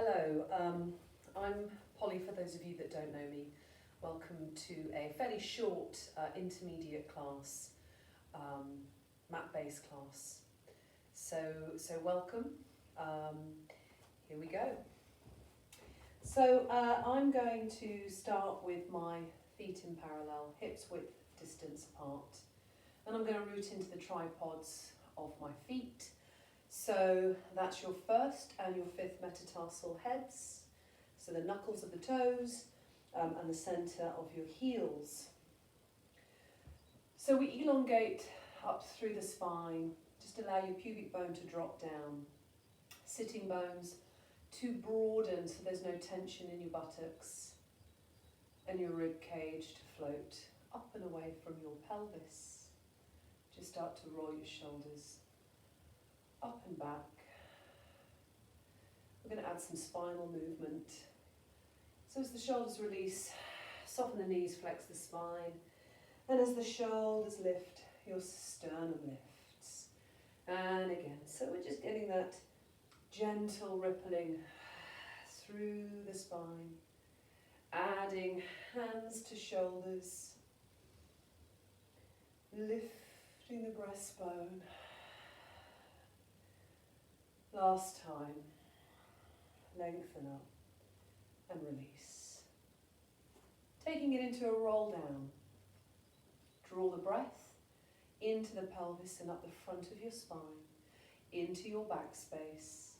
Hello, I'm Polly for those of you that don't know me. Welcome to a fairly short intermediate class, mat-based class. So welcome. Here we go. So I'm going to start with my feet in parallel, hips width distance apart. And I'm going to root into the tripods of my feet. So that's your first and your fifth metatarsal heads. So the knuckles of the toes and the centre of your heels. So we elongate up through the spine. Just allow your pubic bone to drop down. Sitting bones to broaden so there's no tension in your buttocks. And your rib cage to float up and away from your pelvis. Just start to roll your shoulders up and back. We're going to add some spinal movement. So as the shoulders release, soften the knees, flex the spine. And as the shoulders lift, your sternum lifts. And again, so we're just getting that gentle rippling through the spine. Adding hands to shoulders. Lifting the breastbone. Last time, lengthen up and release. Taking it into a roll down. Draw the breath into the pelvis and up the front of your spine, into your back space.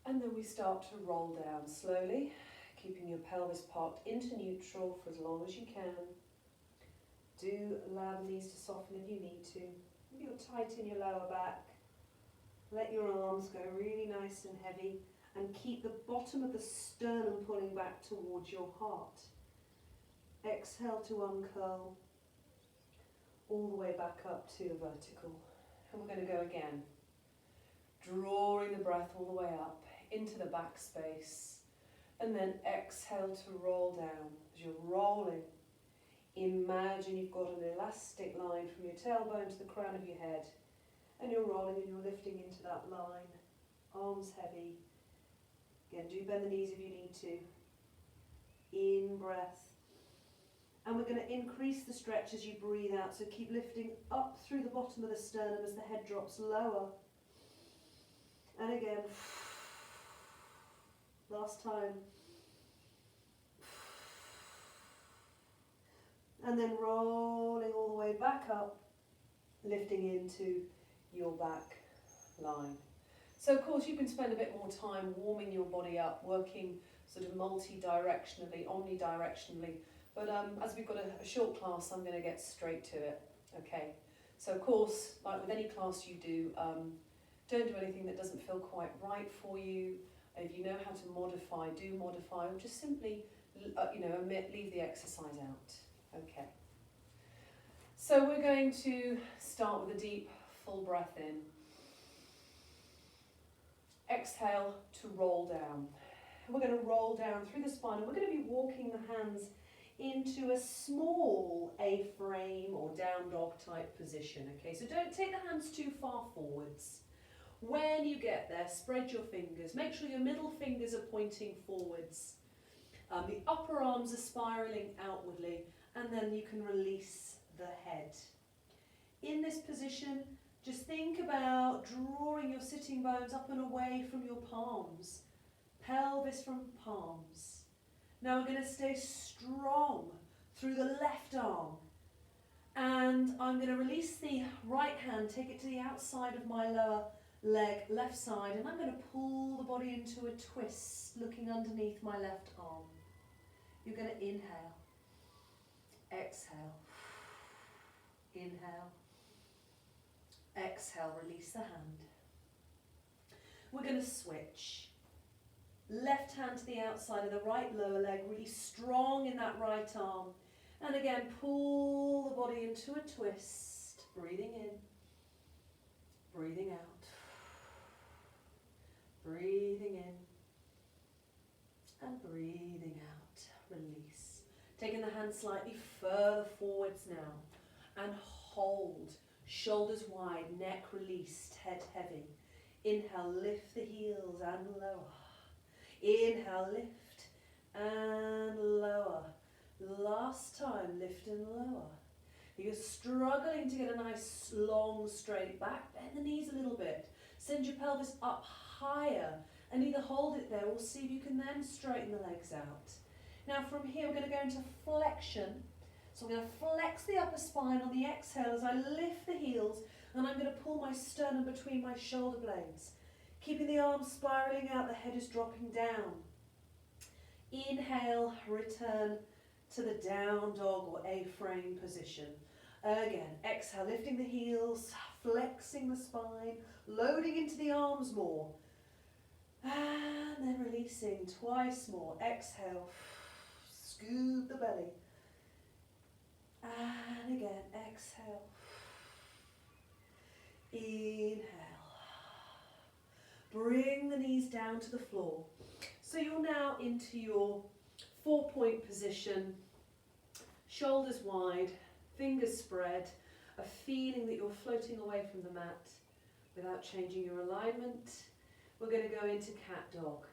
And then we start to roll down slowly, keeping your pelvis parked into neutral for as long as you can. Do allow the knees to soften if you need to. You'll tighten your lower back. Let your arms go really nice and heavy and keep the bottom of the sternum pulling back towards your heart. Exhale to uncurl all the way back up to the vertical. And we're going to go again. Drawing the breath all the way up into the back space. And then exhale to roll down. As you're rolling, imagine you've got an elastic line from your tailbone to the crown of your head, and you're rolling and you're lifting into that line. Arms heavy. Again, do bend the knees if you need to. In breath. And we're going to increase the stretch as you breathe out, so keep lifting up through the bottom of the sternum as the head drops lower. And again, last time. And then rolling all the way back up, lifting into your back line. So of course you can spend a bit more time warming your body up, working sort of multi-directionally, omnidirectionally. But as we've got a short class, I'm going to get straight to it. Okay. So of course, like with any class you do, don't do anything that doesn't feel quite right for you. If you know how to modify, do modify, or just simply, leave the exercise out. Okay, so we're going to start with a deep, full breath in. Exhale to roll down. And we're going to roll down through the spine, and we're going to be walking the hands into a small A-frame or down dog type position. Okay, so don't take the hands too far forwards. When you get there, spread your fingers. Make sure your middle fingers are pointing forwards. The upper arms are spiraling outwardly. And then you can release the head. In this position, just think about drawing your sitting bones up and away from your palms. Pelvis from palms. Now we're going to stay strong through the left arm. And I'm going to release the right hand, take it to the outside of my lower leg, left side, and I'm going to pull the body into a twist, looking underneath my left arm. You're going to inhale. Exhale, inhale, exhale, release the hand. We're going to switch. Left hand to the outside of the right lower leg, really strong in that right arm. And again, pull the body into a twist, breathing in, breathing out, breathing in, and breathing out, release. Taking the hand slightly further forwards now and hold. Shoulders wide, neck released, head heavy. Inhale, lift the heels and lower. Inhale, lift and lower. Last time, lift and lower. If you're struggling to get a nice long straight back, bend the knees a little bit. Send your pelvis up higher and either hold it there or see if you can then straighten the legs out. Now from here we're going to go into flexion. So I'm going to flex the upper spine on the exhale as I lift the heels, and I'm going to pull my sternum between my shoulder blades. Keeping the arms spiraling out, the head is dropping down. Inhale, return to the down dog or A-frame position. Again, exhale, lifting the heels, flexing the spine, loading into the arms more. And then releasing twice more. Exhale, scoop the belly. And again, exhale. Inhale. Bring the knees down to the floor. So you're now into your 4-point position. Shoulders wide, fingers spread, a feeling that you're floating away from the mat without changing your alignment. We're going to go into cat dog.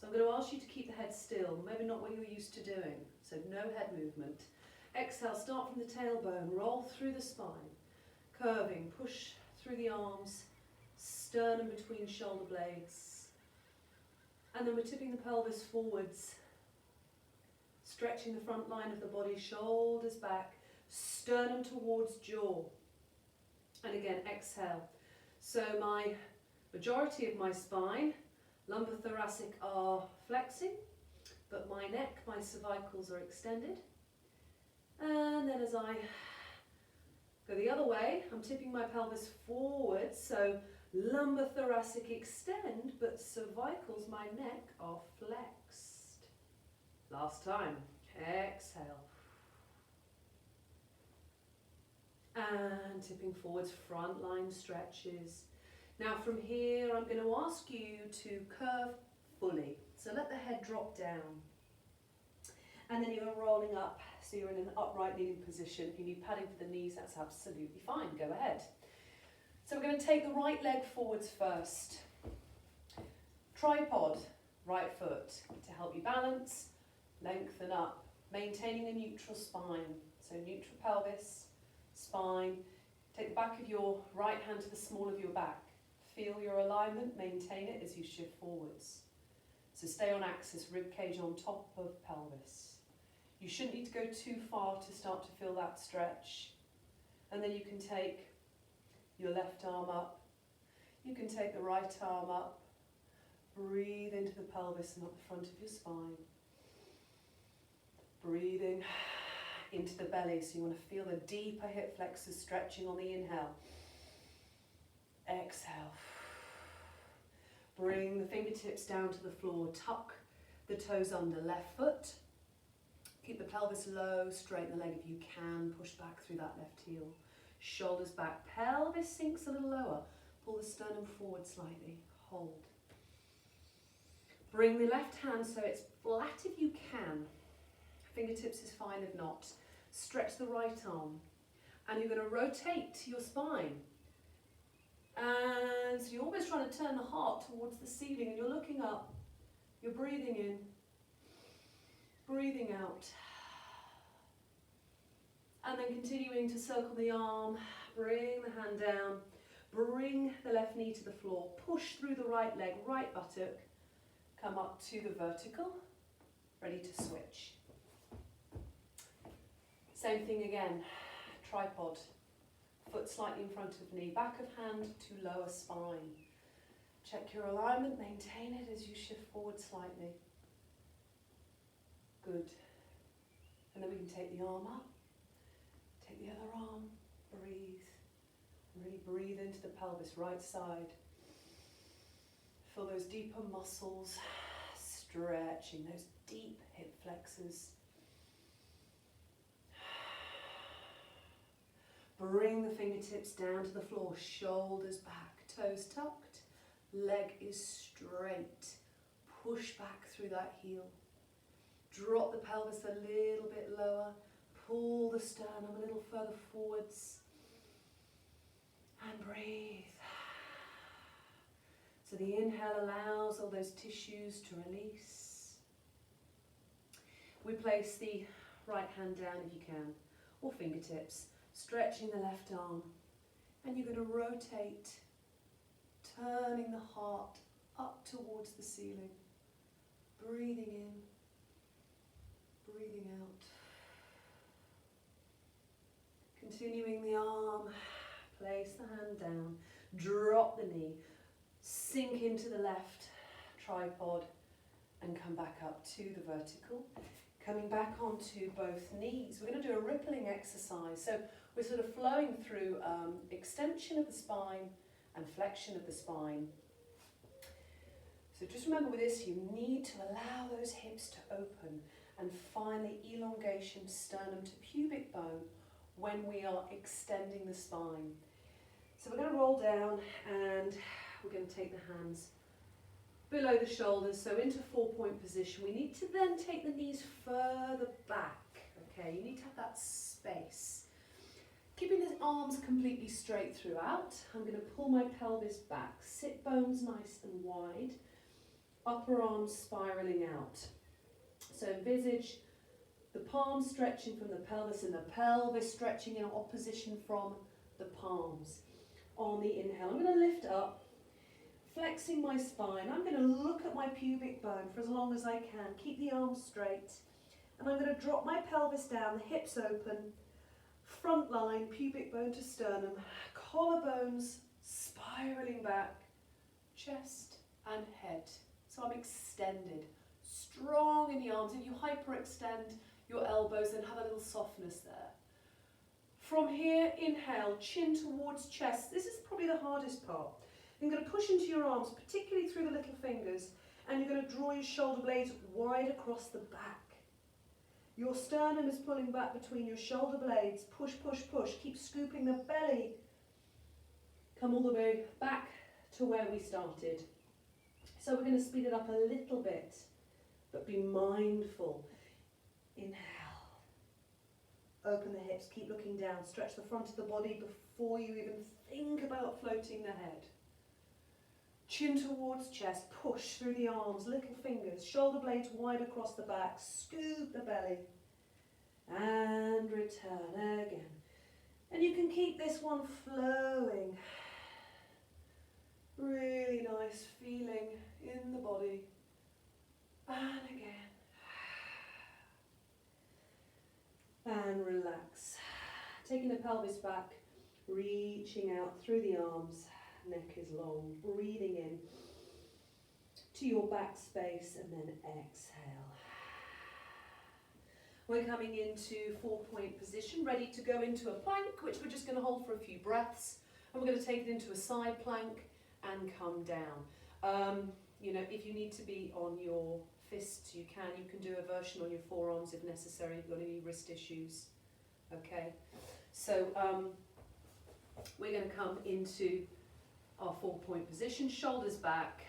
So I'm going to ask you to keep the head still, maybe not what you're used to doing, so no head movement. Exhale, start from the tailbone, roll through the spine, curving, push through the arms, sternum between shoulder blades. And then we're tipping the pelvis forwards, stretching the front line of the body, shoulders back, sternum towards jaw. And again, exhale. So my majority of my spine, lumbar thoracic are flexing, but my neck, my cervicals are extended. And then as I go the other way, I'm tipping my pelvis forward, so lumbar thoracic extend, but cervicals, my neck, are flexed. Last time, exhale. And tipping forwards, front line stretches. Now from here, I'm going to ask you to curve fully. So let the head drop down. And then you're rolling up, so you're in an upright kneeling position. If you need padding for the knees, that's absolutely fine, go ahead. So we're going to take the right leg forwards first. Tripod, right foot, to help you balance, lengthen up, maintaining a neutral spine. So neutral pelvis, spine. Take the back of your right hand to the small of your back. Feel your alignment, maintain it as you shift forwards. So stay on axis, rib cage on top of pelvis. You shouldn't need to go too far to start to feel that stretch. And then you can take your left arm up. You can take the right arm up. Breathe into the pelvis and up the front of your spine. Breathing into the belly, so you want to feel the deeper hip flexors stretching on the inhale. Exhale. Bring the fingertips down to the floor. Tuck the toes under, left foot. Keep the pelvis low, straighten the leg if you can. Push back through that left heel. Shoulders back, pelvis sinks a little lower. Pull the sternum forward slightly. Hold. Bring the left hand so it's flat if you can. Fingertips is fine if not. Stretch the right arm. And you're going to rotate your spine. And so you're always trying to turn the heart towards the ceiling, and you're looking up. You're breathing in. Breathing out. And then continuing to circle the arm, bring the hand down, bring the left knee to the floor, push through the right leg, right buttock, come up to the vertical, ready to switch. Same thing again, tripod, foot slightly in front of knee, back of hand to lower spine. Check your alignment, maintain it as you shift forward slightly. Good. And then we can take the arm up, take the other arm, breathe. And really breathe into the pelvis, right side. Feel those deeper muscles stretching, those deep hip flexors. Bring the fingertips down to the floor, shoulders back, toes tucked, leg is straight. Push back through that heel. Drop the pelvis a little bit lower, pull the sternum a little further forwards, and breathe. So the inhale allows all those tissues to release. We place the right hand down if you can, or fingertips, stretching the left arm. And you're going to rotate, turning the heart up towards the ceiling. Breathing in, breathing out. Continuing the arm, place the hand down, drop the knee, sink into the left tripod and come back up to the vertical. Coming back onto both knees. We're going to do a rippling exercise. So we're sort of flowing through extension of the spine and flexion of the spine. So just remember with this, you need to allow those hips to open, and finally elongation sternum to pubic bone when we are extending the spine. So we're going to roll down and we're going to take the hands below the shoulders, so into 4-point position. We need to then take the knees further back, okay? You need to have that space. Keeping the arms completely straight throughout, I'm going to pull my pelvis back, sit bones nice and wide, upper arms spiraling out. So envisage the palms stretching from the pelvis and the pelvis stretching in opposition from the palms. On the inhale, I'm going to lift up, flexing my spine. I'm going to look at my pubic bone for as long as I can. Keep the arms straight. And I'm going to drop my pelvis down, the hips open, front line, pubic bone to sternum, collarbones spiraling back, chest and head. So I'm extended, strong in the arms. If you hyperextend your elbows, then have a little softness there. From here, inhale, chin towards chest. This is probably the hardest part. You're going to push into your arms, particularly through the little fingers, and you're going to draw your shoulder blades wide across the back. Your sternum is pulling back between your shoulder blades. Push, push, push. Keep scooping the belly. Come all the way back to where we started. So we're going to speed it up a little bit, but be mindful. Inhale. Open the hips, keep looking down. Stretch the front of the body before you even think about floating the head. Chin towards chest, push through the arms, little fingers, shoulder blades wide across the back, scoop the belly, and return again. And you can keep this one flowing. Really nice feeling in the body. And again. And relax. Taking the pelvis back, reaching out through the arms. Neck is long. Breathing in to your back space and then exhale. We're coming into 4-point position, ready to go into a plank, which we're just going to hold for a few breaths. And we're going to take it into a side plank and come down. You know, if you need to be on your fists, you can do a version on your forearms if necessary, if you've got any wrist issues. Okay, so we're going to come into our 4-point position, shoulders back,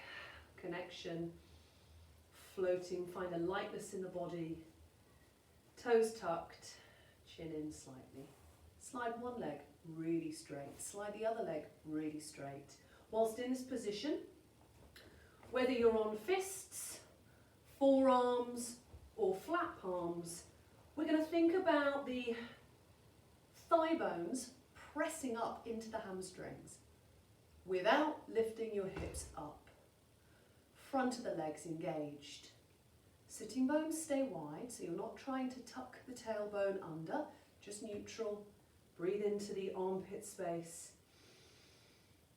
connection, floating, find a lightness in the body, toes tucked, chin in slightly. Slide one leg really straight, slide the other leg really straight. Whilst in this position, whether you're on fists, forearms or flat palms, we're going to think about the thigh bones pressing up into the hamstrings without lifting your hips up. Front of the legs engaged. Sitting bones stay wide, so you're not trying to tuck the tailbone under, just neutral. Breathe into the armpit space.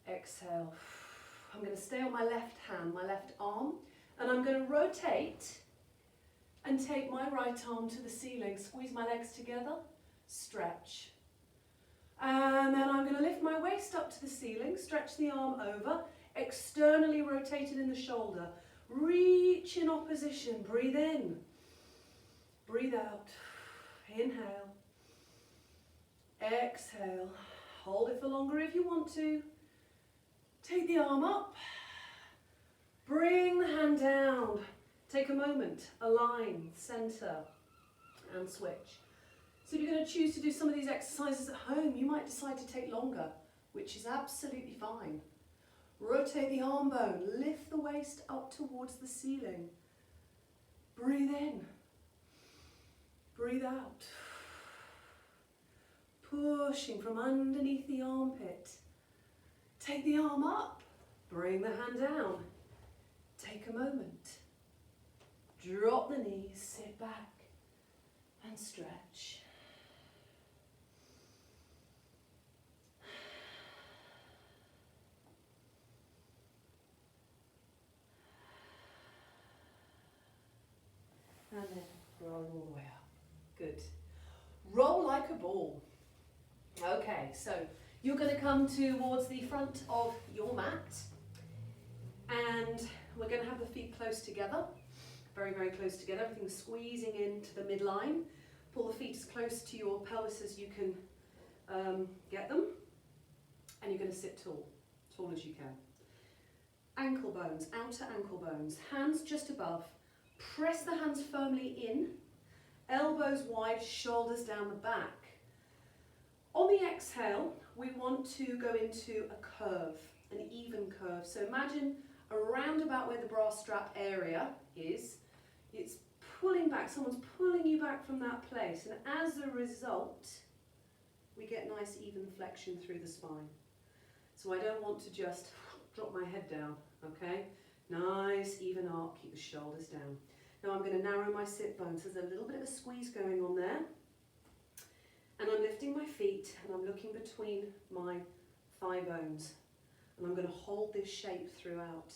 Exhale. I'm going to stay on my left hand, my left arm, and I'm going to rotate and take my right arm to the ceiling. Squeeze my legs together, stretch. And then I'm going to lift my waist up to the ceiling, stretch the arm over, externally rotated in the shoulder. Reach in opposition, breathe in, breathe out, inhale, exhale, hold it for longer if you want to. Take the arm up, bring the hand down, take a moment, align, center, and switch. So if you're going to choose to do some of these exercises at home, you might decide to take longer, which is absolutely fine. Rotate the arm bone, lift the waist up towards the ceiling. Breathe in, breathe out. Pushing from underneath the armpit. Take the arm up, bring the hand down. Take a moment. Drop the knees, sit back and stretch. And then rolling all the way up. Good. Roll like a ball. Okay, so you're going to come towards the front of your mat and we're going to have the feet close together, very, very close together, everything squeezing into the midline. Pull the feet as close to your pelvis as you can get them, and you're going to sit tall, tall as you can. Ankle bones, outer ankle bones, hands just above, press the hands firmly in, elbows wide, shoulders down the back. On the exhale, we want to go into a curve, an even curve. So imagine around about where the bra strap area is, it's pulling back, someone's pulling you back from that place. And as a result, we get nice even flexion through the spine. So I don't want to just drop my head down, okay? Nice even arc, keep the shoulders down. Now I'm going to narrow my sit bones. There's a little bit of a squeeze going on there. And I'm lifting my feet and I'm looking between my thigh bones. And I'm going to hold this shape throughout.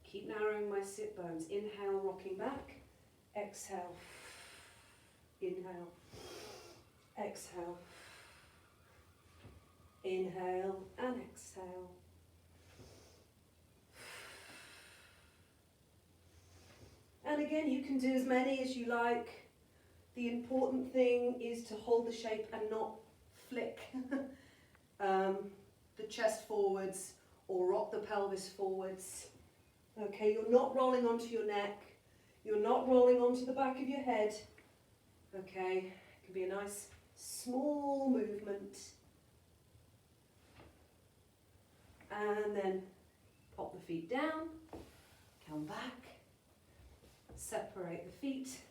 Keep narrowing my sit bones. Inhale, rocking back. Exhale. Inhale. Exhale. Inhale and exhale. And again, you can do as many as you like. The important thing is to hold the shape and not flick the chest forwards or rock the pelvis forwards. Okay, you're not rolling onto your neck. You're not rolling onto the back of your head. Okay, it can be a nice small movement. And then pop the feet down, come back, separate the feet.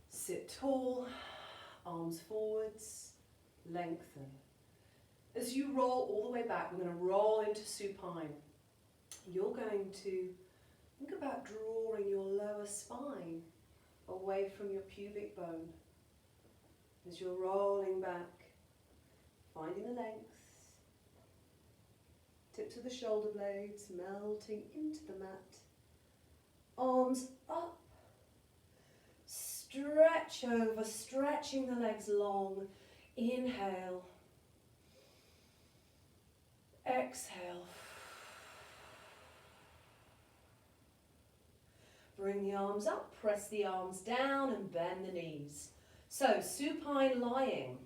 Sit tall, arms forwards, lengthen. As you roll all the way back, we're going to roll into supine. You're going to think about drawing your lower spine away from your pubic bone. As you're rolling back, finding the length, tips of the shoulder blades melting into the mat. Arms up. Stretch over, stretching the legs long. Inhale. Exhale. Bring the arms up, press the arms down and bend the knees. So, supine lying.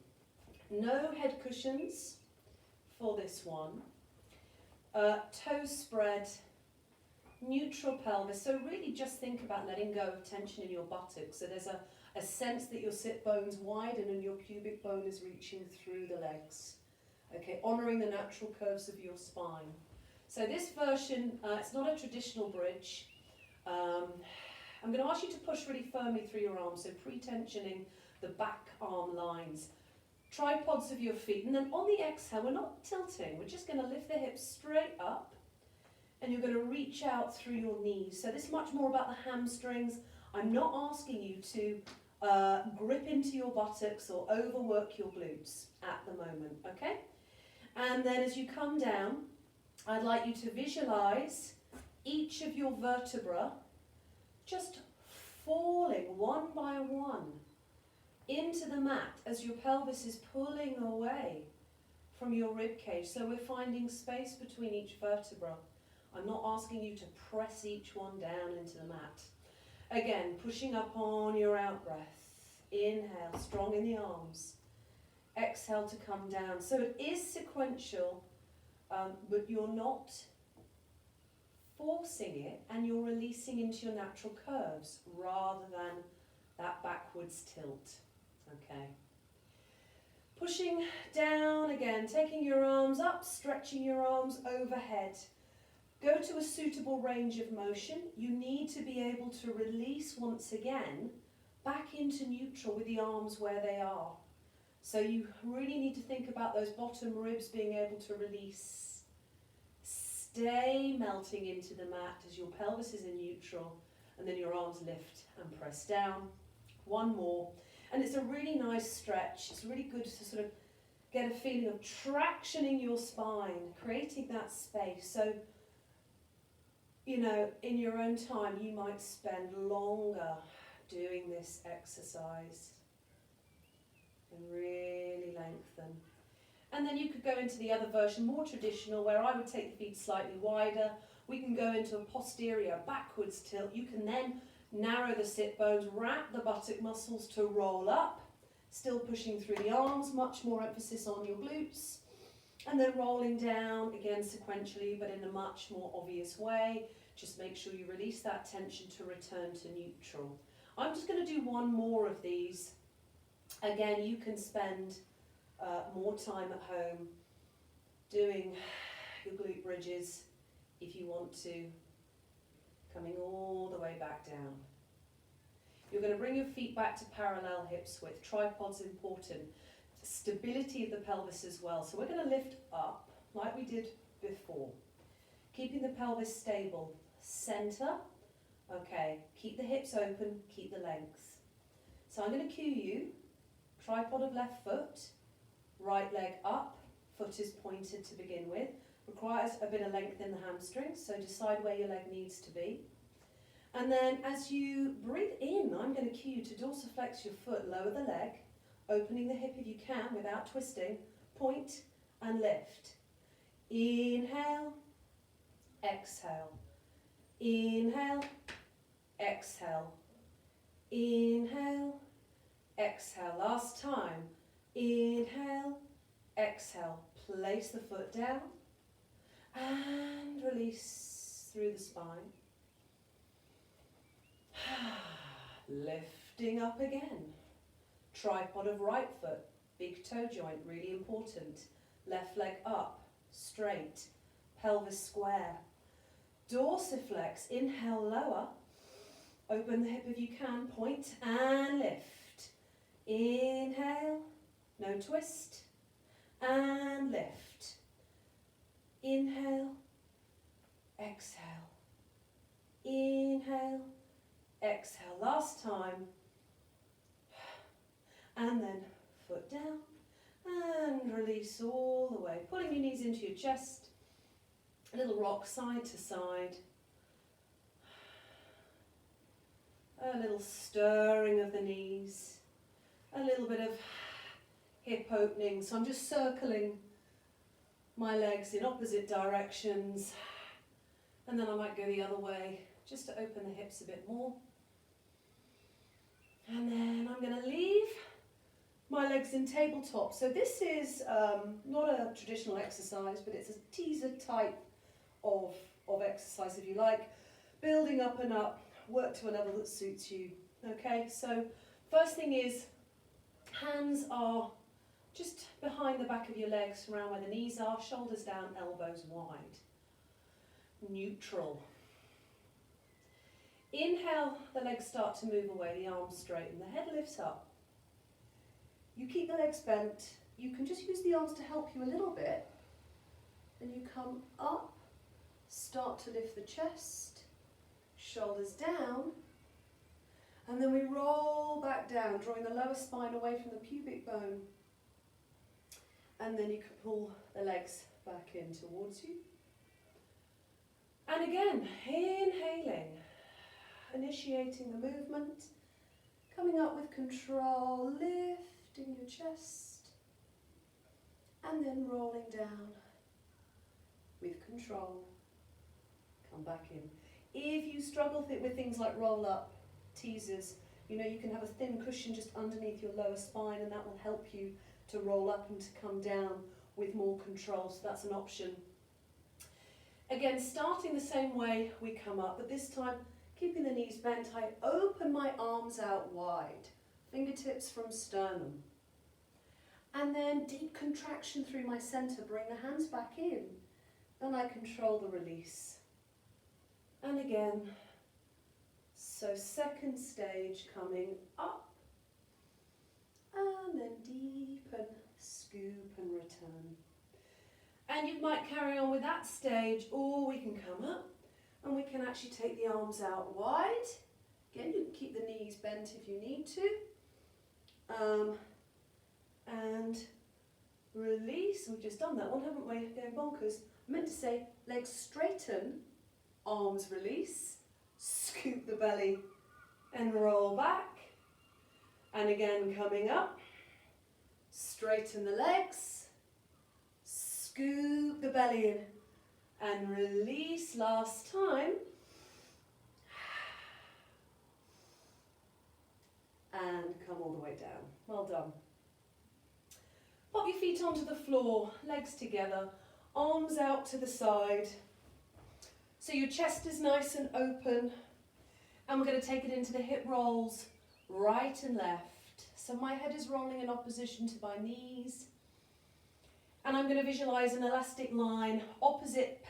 No head cushions for this one. Toes spread. Neutral pelvis, so really just think about letting go of tension in your buttocks. So there's a sense that your sit bones widen and your pubic bone is reaching through the legs. Okay, honouring the natural curves of your spine. So this version, it's not a traditional bridge. I'm going to ask you to push really firmly through your arms, so pre-tensioning the back arm lines. Tripods of your feet, and then on the exhale, we're not tilting, we're just going to lift the hips straight up. And you're going to reach out through your knees. So this is much more about the hamstrings. I'm not asking you to grip into your buttocks or overwork your glutes at the moment, okay? And then as you come down, I'd like you to visualize each of your vertebrae just falling one by one into the mat as your pelvis is pulling away from your rib cage. So we're finding space between each vertebra. I'm not asking you to press each one down into the mat. Again, pushing up on your out breath. Inhale, strong in the arms. Exhale to come down. So it is sequential, but you're not forcing it and you're releasing into your natural curves rather than that backwards tilt. Okay. Pushing down again, taking your arms up, stretching your arms overhead. Go to a suitable range of motion. You need to be able to release once again back into neutral with the arms where they are. So you really need to think about those bottom ribs being able to release. Stay melting into the mat as your pelvis is in neutral, and then your arms lift and press down. One more. And it's a really nice stretch. It's really good to sort of get a feeling of traction in your spine, creating that space. So, you know, in your own time, you might spend longer doing this exercise and really lengthen. And then you could go into the other version, more traditional, where I would take the feet slightly wider. We can go into a posterior backwards tilt. You can then narrow the sit bones, wrap the buttock muscles to roll up, still pushing through the arms, much more emphasis on your glutes. And then rolling down, again sequentially, but in a much more obvious way. Just make sure you release that tension to return to neutral. I'm just going to do one more of these. Again, you can spend more time at home doing your glute bridges if you want to, coming all the way back down. You're going to bring your feet back to parallel hips width. Tripod's important. Stability of the pelvis as well. So we're going to lift up like we did before, keeping the pelvis stable. Center. Okay, keep the hips open, keep the length. So I'm going to cue you. Tripod of left foot, right leg up, foot is pointed to begin with. Requires a bit of length in the hamstrings, so decide where your leg needs to be. And then as you breathe in, I'm going to cue you to dorsiflex your foot, lower the leg, opening the hip if you can without twisting, point and lift. Inhale, exhale. Inhale, exhale. Inhale, exhale. Last time. Inhale, exhale. Place the foot down and release through the spine. Lifting up again. Tripod of right foot, big toe joint, really important. Left leg up, straight, pelvis square. Dorsiflex, inhale lower. Open the hip if you can, point and lift. Inhale, no twist, and lift. Inhale, exhale. Inhale, exhale. Last time. And then foot down and release all the way. Pulling your knees into your chest. A little rock side to side. A little stirring of the knees. A little bit of hip opening. So I'm just circling my legs in opposite directions. And then I might go the other way just to open the hips a bit more. And then I'm going to leave my legs in tabletop. So this is not a traditional exercise, but it's a teaser type of exercise, if you like. Building up and up, work to a level that suits you. Okay, so first thing is, hands are just behind the back of your legs, around where the knees are, shoulders down, elbows wide. Neutral. Inhale, the legs start to move away, the arms straighten, the head lifts up. You keep the legs bent. You can just use the arms to help you a little bit. And you come up, start to lift the chest, shoulders down, and then we roll back down, drawing the lower spine away from the pubic bone. And then you can pull the legs back in towards you. And again, inhaling, initiating the movement, coming up with control, lifting your chest, and then rolling down with control. Come back in. If you struggle with things like roll up, teasers, you know, you can have a thin cushion just underneath your lower spine, and that will help you to roll up and to come down with more control, so that's an option. Again, starting the same way we come up, but this time keeping the knees bent, I open my arms out wide, fingertips from sternum. And then deep contraction through my centre, bring the hands back in. Then I control the release. And again, so second stage coming up. And then deepen, scoop and return. And you might carry on with that stage, or we can come up and we can actually take the arms out wide. Again, you can keep the knees bent if you need to. And release. We've just done that one, haven't we? Going bonkers. I meant to say legs straighten, arms release, scoop the belly and roll back. And again, coming up, straighten the legs, scoop the belly in and release last time. And come all the way down. Well done. Pop your feet onto the floor, legs together, arms out to the side. So your chest is nice and open. And we're going to take it into the hip rolls, right and left. So my head is rolling in opposition to my knees. And I'm going to visualize an elastic line opposite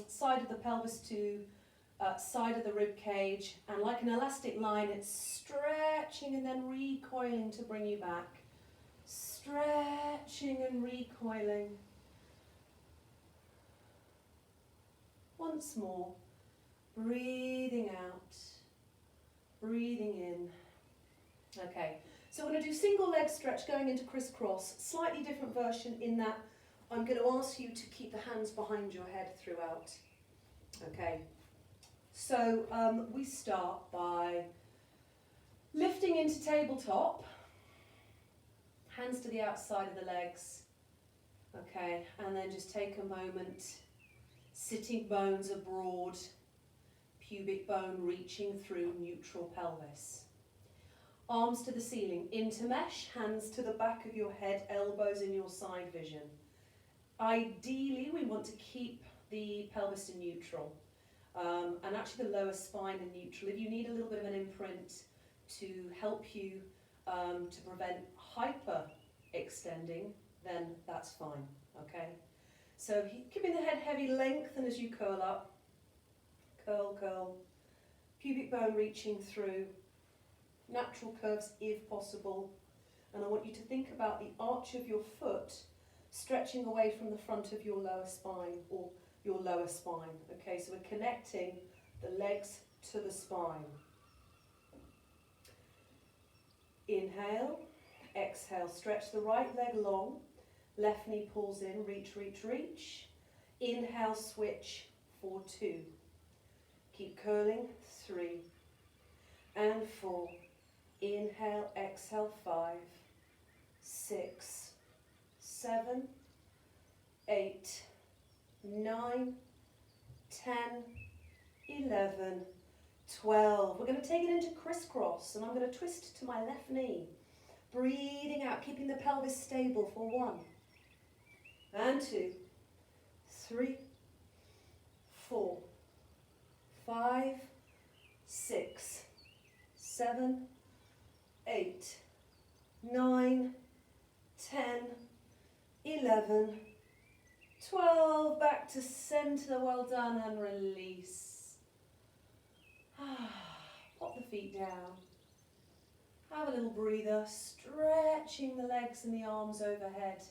side of the pelvis to side of the rib cage. And like an elastic line, it's stretching and then recoiling to bring you back. Stretching and recoiling. Once more, breathing out, breathing in. Okay, so we're going to do single leg stretch going into crisscross, slightly different version in that I'm going to ask you to keep the hands behind your head throughout. Okay, so we start by lifting into tabletop. Hands to the outside of the legs, okay, and then just take a moment, sitting bones are broad, pubic bone reaching through neutral pelvis. Arms to the ceiling, into mesh, hands to the back of your head, elbows in your side vision. Ideally, we want to keep the pelvis in neutral, and actually the lower spine in neutral. If you need a little bit of an imprint to help you to prevent hyper extending, then that's fine, okay? So keeping the head heavy, lengthen as you curl up, curl, curl, pubic bone reaching through, natural curves if possible, and I want you to think about the arch of your foot stretching away from the front of your lower spine, or your lower spine, okay? So we're connecting the legs to the spine. Inhale, exhale, stretch the right leg long, left knee pulls in, reach, reach, reach. Inhale, switch for 2. Keep curling, 3 and 4. Inhale, exhale, 5, 6, 7, 8, 9, 10, 11, 12. We're going to take it into crisscross, and I'm going to twist to my left knee. Breathing out, keeping the pelvis stable for 1 and 2, 3, 4, 5, 6, 7, 8, 9, 10, 11, 12. Back to center. Well done, and release. Pop the feet down. Have a little breather, stretching the legs and the arms overhead,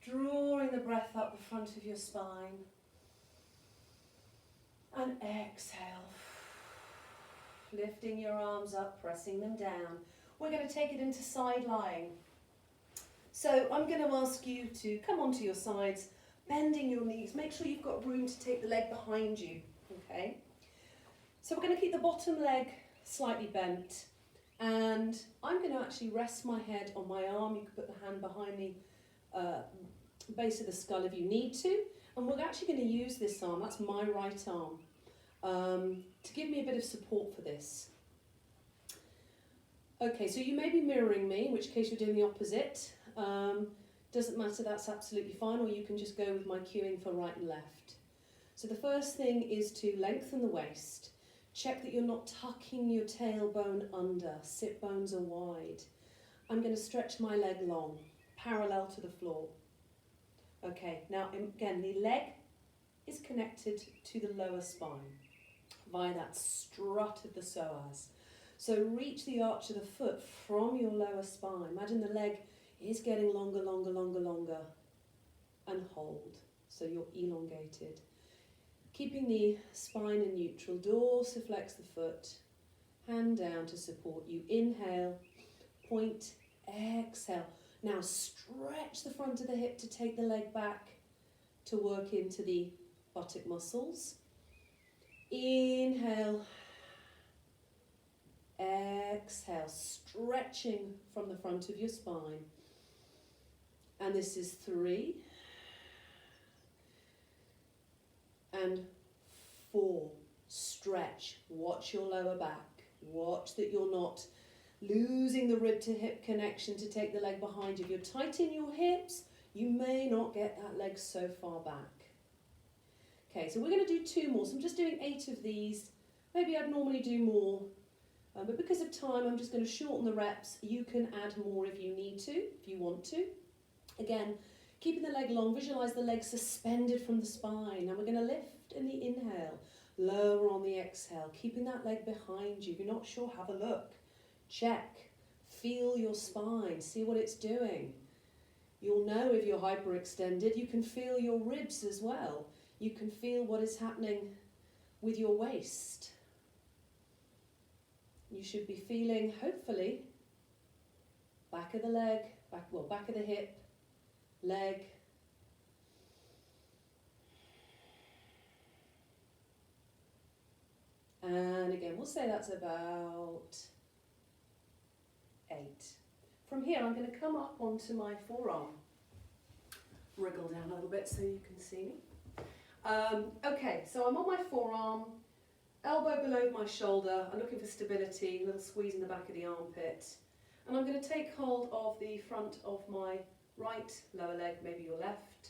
drawing the breath up the front of your spine. And exhale, lifting your arms up, pressing them down. We're going to take it into side lying. So I'm going to ask you to come onto your sides, bending your knees. Make sure you've got room to take the leg behind you, okay? So we're going to keep the bottom leg slightly bent, and I'm going to actually rest my head on my arm. You can put the hand behind the base of the skull if you need to, and we're actually going to use this arm, that's my right arm, to give me a bit of support for this. Okay, so you may be mirroring me, in which case you're doing the opposite. Doesn't matter, that's absolutely fine, or you can just go with my cueing for right and left. So the first thing is to lengthen the waist. Check that you're not tucking your tailbone under. Sit bones are wide. I'm going to stretch my leg long. parallel to the floor. Okay, now again, the leg is connected to the lower spine via that strut of the psoas. So reach the arch of the foot from your lower spine. Imagine the leg is getting longer, longer, longer, longer. And hold, so you're elongated. Keeping the spine in neutral, dorsiflex the foot, hand down to support you. Inhale, point, exhale. Now stretch the front of the hip to take the leg back to work into the buttock muscles. Inhale, exhale, stretching from the front of your spine. And this is 3 and 4. Stretch. Watch your lower back. Watch that you're not losing the rib to hip connection to take the leg behind you. If you're tight in your hips, you may not get that leg so far back. Okay, so we're going to do 2 more. So I'm just doing 8 of these. Maybe I'd normally do more, but because of time, I'm just going to shorten the reps. You can add more if you need to, if you want to. Again, keeping the leg long, visualize the leg suspended from the spine. Now we're going to lift in the inhale, lower on the exhale, keeping that leg behind you. If you're not sure, have a look. Check. Feel your spine. See what it's doing. You'll know if you're hyperextended. You can feel your ribs as well. You can feel what is happening with your waist. You should be feeling, hopefully, back of the leg, back of the hip, leg. And again, we'll say that's about 8. From here, I'm going to come up onto my forearm. Wriggle down a little bit so you can see me. Okay, so I'm on my forearm, elbow below my shoulder. I'm looking for stability, a little squeeze in the back of the armpit. And I'm going to take hold of the front of my right lower leg, maybe your left.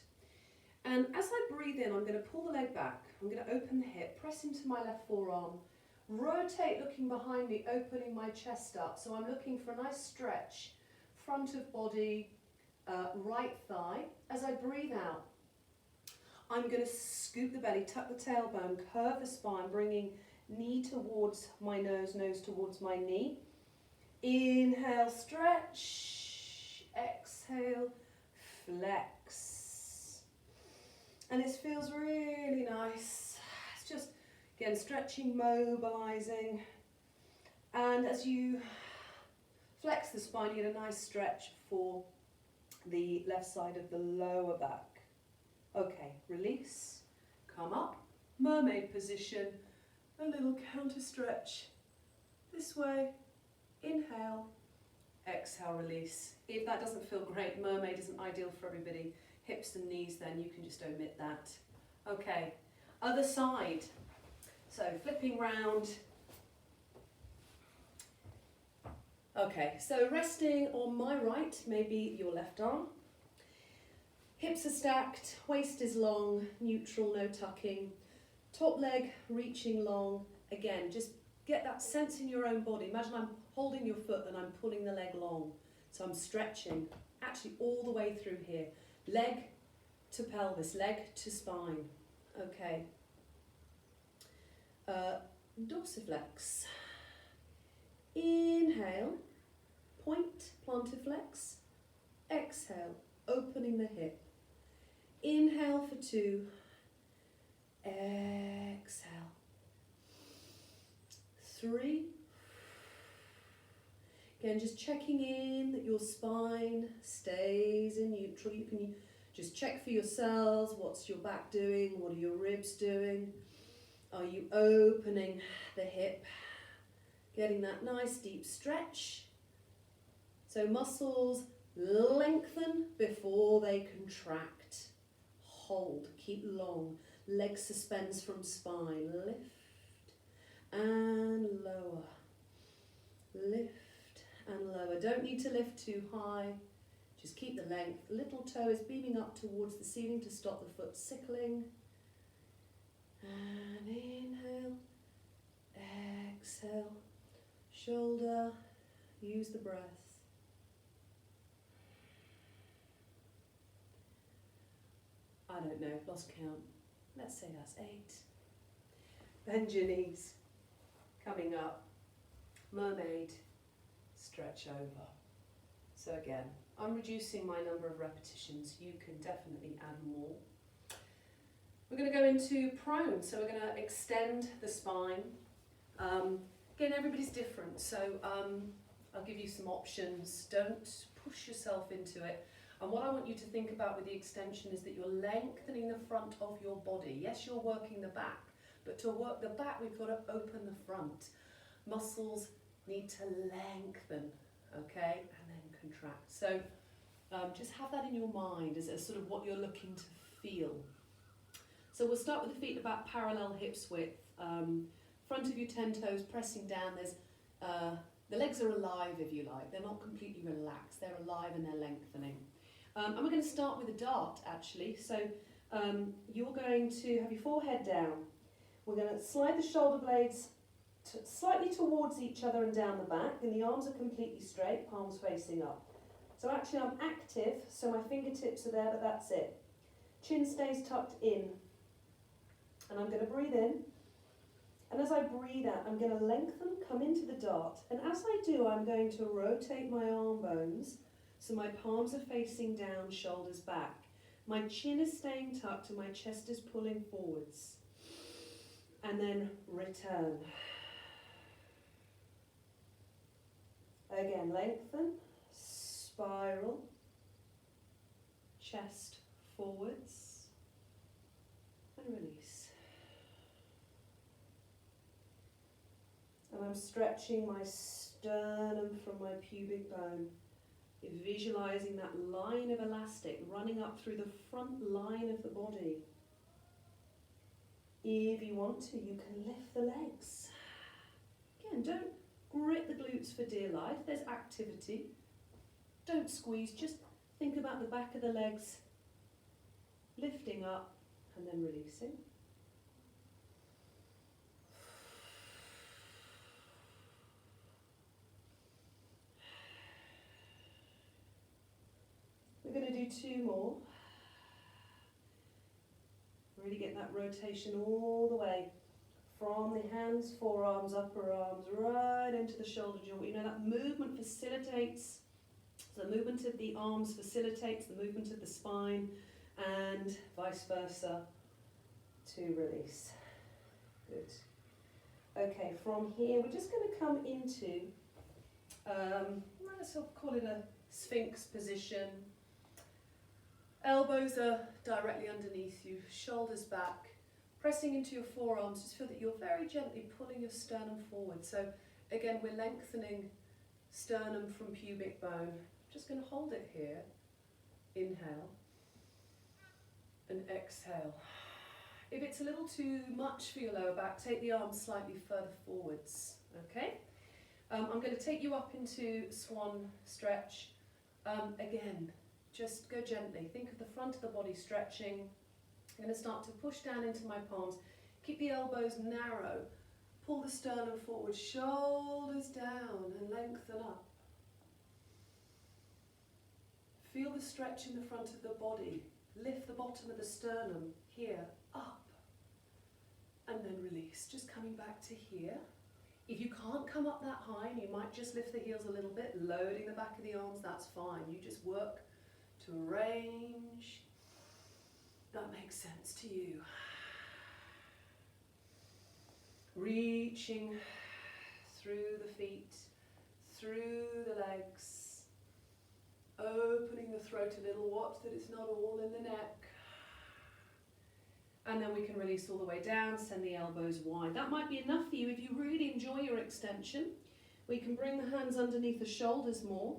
And as I breathe in, I'm going to pull the leg back. I'm going to open the hip, press into my left forearm, rotate looking behind me, opening my chest up. So I'm looking for a nice stretch, front of body, right thigh. As I breathe out, I'm going to scoop the belly, tuck the tailbone, curve the spine, bringing knee towards my nose, nose towards my knee. Inhale, stretch. Exhale, flex. And this feels really nice. It's just, again, stretching, mobilizing. And as you flex the spine, you get a nice stretch for the left side of the lower back. Okay, release, come up, mermaid position, a little counter stretch this way, inhale, exhale, release. If that doesn't feel great, mermaid isn't ideal for everybody, hips and knees, then you can just omit that. Okay, other side, so flipping round. Okay, so resting on my right, maybe your left arm. Hips are stacked, waist is long, neutral, no tucking. Top leg reaching long. Again, just get that sense in your own body. Imagine I'm holding your foot and I'm pulling the leg long. So I'm stretching, actually all the way through here. Leg to pelvis, leg to spine. Okay. Dorsiflex. Inhale, point, plantarflex. Exhale, opening the hip. Inhale for 2, exhale, 3. Again, just checking in that your spine stays in neutral. You can just check for yourselves, what's your back doing, what are your ribs doing? Are you opening the hip, getting that nice deep stretch? So muscles lengthen before they contract. Hold, keep long, leg suspends from spine, lift and lower, lift and lower. Don't need to lift too high, just keep the length. Little toe is beaming up towards the ceiling to stop the foot sickling. And inhale, exhale, shoulder, use the breath. I don't know, lost count. Let's say that's 8. Bend your knees. Coming up. Mermaid. Stretch over. So again, I'm reducing my number of repetitions. You can definitely add more. We're going to go into prone. So we're going to extend the spine. Again, everybody's different. So I'll give you some options. Don't push yourself into it. And what I want you to think about with the extension is that you're lengthening the front of your body. Yes, you're working the back, but to work the back, we've got to open the front. Muscles need to lengthen, okay, and then contract. So just have that in your mind as sort of what you're looking to feel. So we'll start with the feet about parallel hips width. Front of your 10 toes pressing down. There's the legs are alive, if you like. They're not completely relaxed. They're alive and they're lengthening. And we're going to start with a dart, actually. So you're going to have your forehead down. We're going to slide the shoulder blades slightly towards each other and down the back, and the arms are completely straight, palms facing up. So actually I'm active, so my fingertips are there, but that's it. Chin stays tucked in. And I'm going to breathe in. And as I breathe out, I'm going to lengthen, come into the dart. And as I do, I'm going to rotate my arm bones so my palms are facing down, shoulders back. My chin is staying tucked and my chest is pulling forwards. And then return. Again, lengthen, spiral, chest forwards, and release. And I'm stretching my sternum from my pubic bone, visualizing that line of elastic running up through the front line of the body. If you want to, you can lift the legs. Again, don't grit the glutes for dear life. There's activity. Don't squeeze, just think about the back of the legs lifting up and then releasing. We're going to do 2 more. Really get that rotation all the way from the hands, forearms, upper arms, right into the shoulder joint. You know, that movement facilitates, so the movement of the arms facilitates the movement of the spine, and vice versa to release. Good. Okay, from here we're just going to come into, let's sort of call it a Sphinx position. Elbows are directly underneath you, shoulders back, pressing into your forearms. Just feel that you're very gently pulling your sternum forward. So again, we're lengthening sternum from pubic bone. Just going to hold it here. Inhale and exhale. If it's a little too much for your lower back, take the arms slightly further forwards. Okay? I'm going to take you up into swan stretch. Again, just go gently. Think of the front of the body stretching. I'm going to start to push down into my palms. Keep the elbows narrow. Pull the sternum forward, shoulders down and lengthen up. Feel the stretch in the front of the body. Lift the bottom of the sternum here, up. And then release. Just coming back to here. If you can't come up that high and you might just lift the heels a little bit, loading the back of the arms, that's fine. You just work to a range that makes sense to you. Reaching through the feet, through the legs, opening the throat a little. Watch that it's not all in the neck. And then we can release all the way down, send the elbows wide. That might be enough for you if you really enjoy your extension. We can bring the hands underneath the shoulders more.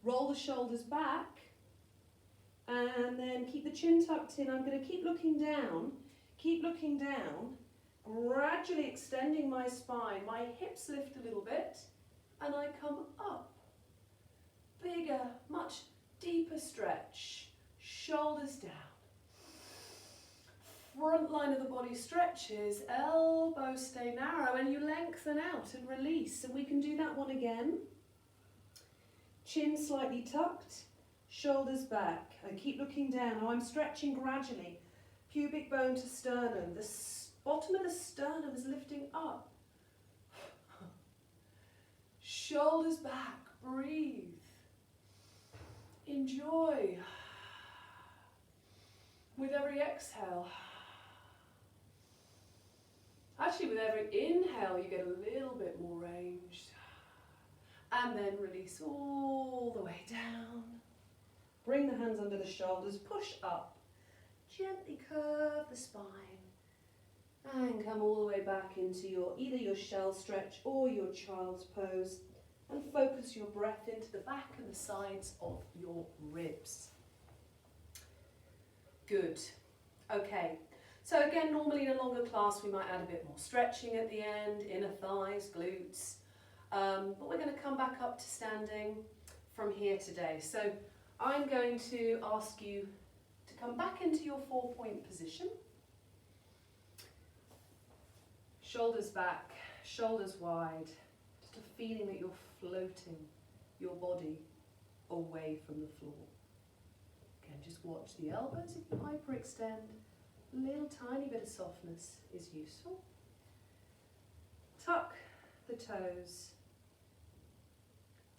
Roll the shoulders back. And then keep the chin tucked in. I'm going to keep looking down, gradually extending my spine. My hips lift a little bit, and I come up. Bigger, much deeper stretch. Shoulders down. Front line of the body stretches, elbows stay narrow, and you lengthen out and release. And we can do that one again. Chin slightly tucked. shoulders back, and keep looking down. Now I'm stretching gradually, pubic bone to sternum. The bottom of the sternum is lifting up. Shoulders back, breathe. Enjoy. With every exhale. Actually, with every inhale, you get a little bit more range. And then release all the way down. Bring the hands under the shoulders, push up. Gently curve the spine. And come all the way back into either your shell stretch or your child's pose. And focus your breath into the back and the sides of your ribs. Good. Okay. So again, normally in a longer class, we might add a bit more stretching at the end, inner thighs, glutes. But we're going to come back up to standing from here today. So I'm going to ask you to come back into your 4-point position. Shoulders back, shoulders wide. Just a feeling that you're floating your body away from the floor. Again, just watch the elbows. If you hyperextend, a little tiny bit of softness is useful. Tuck the toes.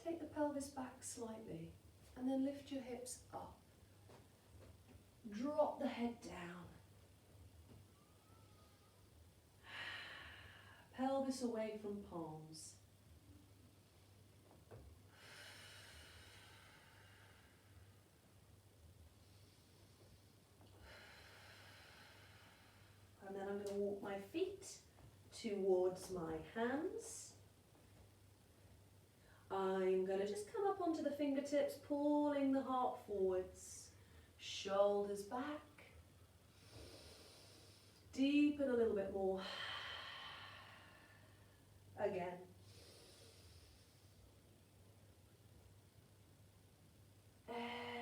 Take the pelvis back slightly and then lift your hips up. Drop the head down. Pelvis away from palms. And then I'm going to walk my feet towards my hands. I'm going to just come up onto the fingertips, pulling the heart forwards. Shoulders back. Deepen a little bit more. Again.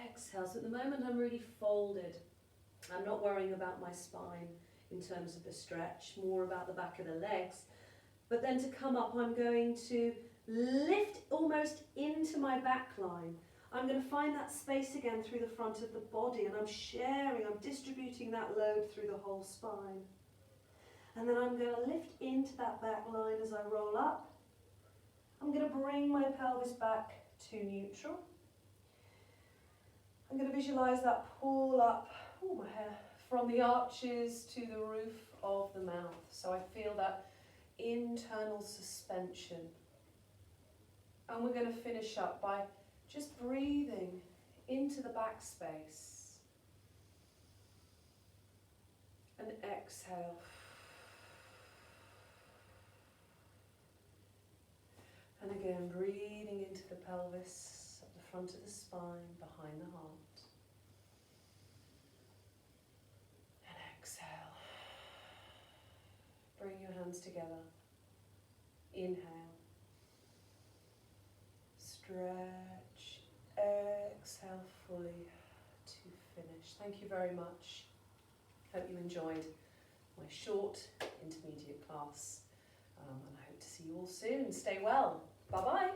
Exhale. So at the moment I'm really folded. I'm not worrying about my spine in terms of the stretch, more about the back of the legs. But then to come up, I'm going to lift almost into my back line. I'm going to find that space again through the front of the body, and I'm distributing that load through the whole spine. And then I'm going to lift into that back line as I roll up. I'm going to bring my pelvis back to neutral. I'm going to visualize that pull up, my hair, from the arches to the roof of the mouth. So I feel that internal suspension. And we're going to finish up by just breathing into the back space. And exhale. And again, breathing into the pelvis, at the front of the spine, behind the heart. And exhale. Bring your hands together. Inhale. Stretch. Exhale fully to finish. Thank you very much. Hope you enjoyed my short intermediate class. And I hope to see you all soon. Stay well. Bye-bye.